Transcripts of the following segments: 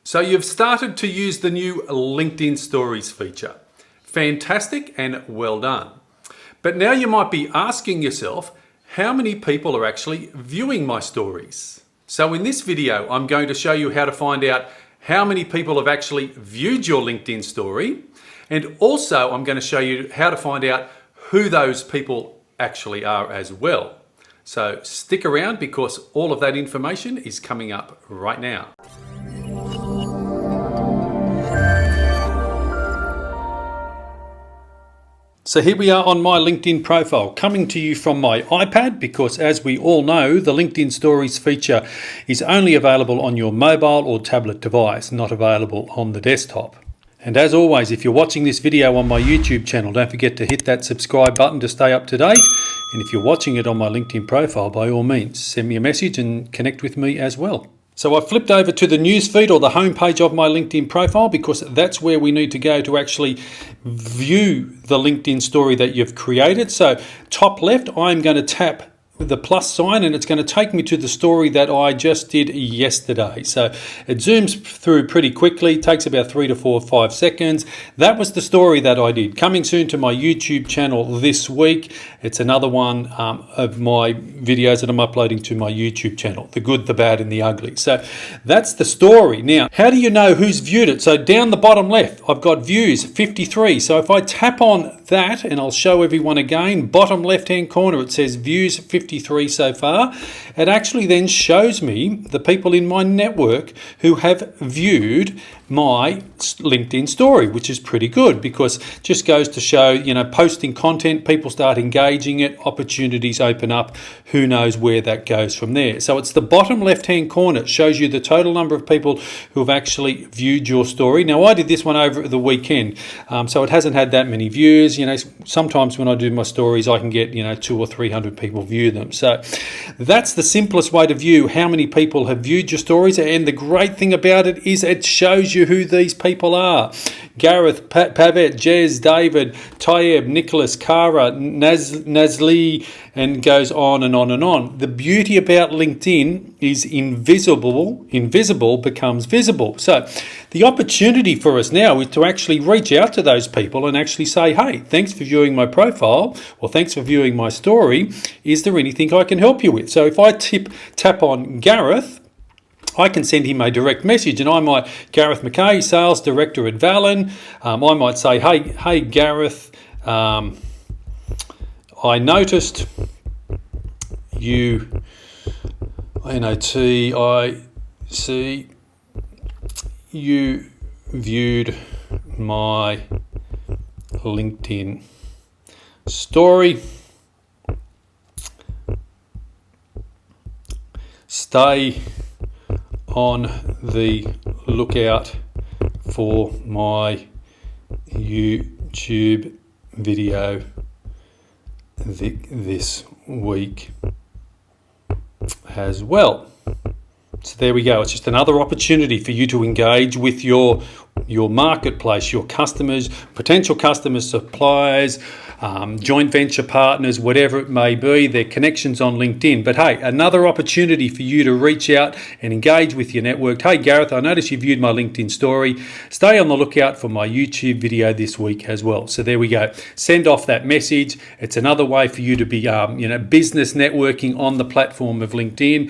So you've started to use the new LinkedIn Stories feature. Fantastic and well done. But now you might be asking yourself, how many people are actually viewing my stories? So in this video, I'm going to show you how to find out how many people have actually viewed your LinkedIn story. And also I'm going to show you how to find out who those people actually are as well. So stick around because all of that information is coming up right now. So here we are on my LinkedIn profile, coming to you from my iPad because, as we all know, the LinkedIn Stories feature is only available on your mobile or tablet device, not available on the desktop. And as always, if you're watching this video on my YouTube channel, don't forget to hit that subscribe button to stay up to date. And if you're watching it on my LinkedIn profile, by all means, send me a message and connect with me as well. So I flipped over to the newsfeed or the homepage of my LinkedIn profile because that's where we need to go to actually view the LinkedIn story that you've created. So top left, I'm going to tap the plus sign and it's going to take me to the story that I just did yesterday. So it zooms through pretty quickly, takes about 3 to 4 or 5 seconds. That was the story that I did. Coming soon to my YouTube channel this week. It's another one of my videos that I'm uploading to my YouTube channel. The good, the bad and the ugly. So that's the story. Now, how do you know who's viewed it? So down the bottom left, I've got views, 53. So if I tap on that, and I'll show everyone again, bottom left hand corner, it says views 53 so far. It actually then shows me the people in my network who have viewed my LinkedIn story, which is pretty good because it just goes to show, posting content, people start engaging it, opportunities open up, who knows where that goes from there. So it's the bottom left hand corner. It shows you the total number of people who have actually viewed your story. Now I did this one over the weekend, so it hasn't had that many views. Sometimes when I do my stories, I can get, 200 or 300 people view them. So that's the simplest way to view how many people have viewed your stories. And the great thing about it is it shows you who these people are. Gareth, Pavet, Jez, David, Tayeb, Nicholas, Kara, Nazli, and goes on and on and on. The beauty about LinkedIn is invisible becomes visible. So the opportunity for us now is to actually reach out to those people and actually say, hey, thanks for viewing my profile or thanks for viewing my story. Is there anything I can help you with? So if I tap on Gareth, I can send him a direct message and I might, Gareth McKay, Sales Director at Valin, I might say, hey Gareth, I noticed you, I see you viewed my LinkedIn story. Stay on the lookout for my YouTube video this week as well. So there we go. It's just another opportunity for you to engage with your marketplace, your customers, potential customers, suppliers, joint venture partners, whatever it may be, their connections on LinkedIn. But hey, another opportunity for you to reach out and engage with your network. Hey Gareth, I noticed you viewed my LinkedIn story. Stay on the lookout for my YouTube video this week as well. So there we go. Send off that message. It's another way for you to be, business networking on the platform of LinkedIn.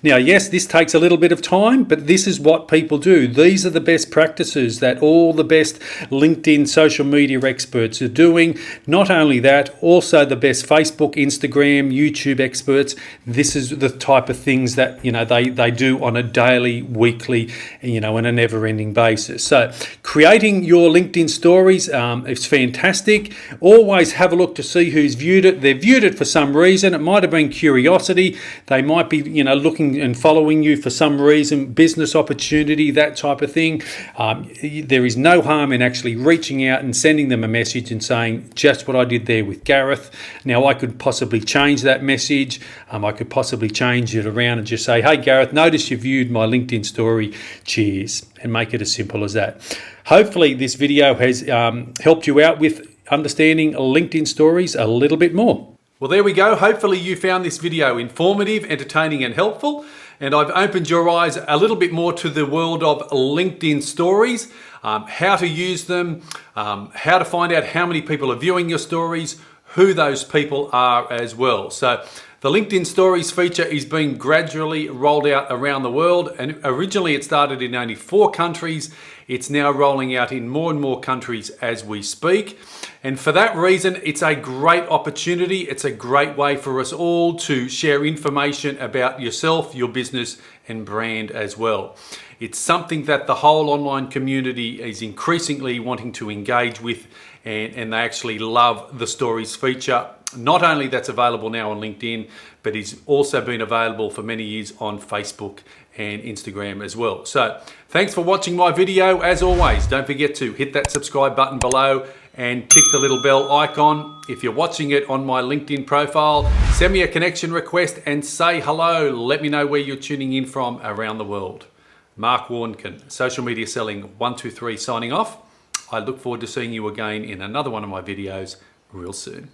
Now, yes, this takes a little bit of time, but this is what people do. These are the best practices that all the best LinkedIn social media experts are doing. Not only that, also the best Facebook, Instagram, YouTube experts. This is the type of things that they do on a daily, weekly, on a never-ending basis. So creating your LinkedIn stories is fantastic. Always have a look to see who's viewed it. They've viewed it for some reason. It might have been curiosity. They might be looking and following you for some reason, business opportunity, that type of thing. There is no harm in actually reaching out and sending them a message and saying, just what I did there with Gareth. Now I could possibly change that message. I could possibly change it around and just say, hey Gareth, notice you viewed my LinkedIn story. Cheers. And make it as simple as that. Hopefully this video has helped you out with understanding LinkedIn stories a little bit more. Well, there we go. Hopefully you found this video informative, entertaining and helpful. and I've opened your eyes a little bit more to the world of LinkedIn stories, how to use them, how to find out how many people are viewing your stories, who those people are as well. So the LinkedIn Stories feature is being gradually rolled out around the world, and originally it started in only 4 countries. It's now rolling out in more and more countries as we speak. And for that reason, it's a great opportunity. It's a great way for us all to share information about yourself, your business, and brand as well. It's something that the whole online community is increasingly wanting to engage with, and they actually love the stories feature. Not only that's available now on LinkedIn, but it's also been available for many years on Facebook and Instagram as well. So thanks for watching my video. As always, don't forget to hit that subscribe button below and tick the little bell icon. If you're watching it on my LinkedIn profile, send me a connection request and say hello. Let me know where you're tuning in from around the world. Mark Warnken, Social Media Selling 123 signing off. I look forward to seeing you again in another one of my videos real soon.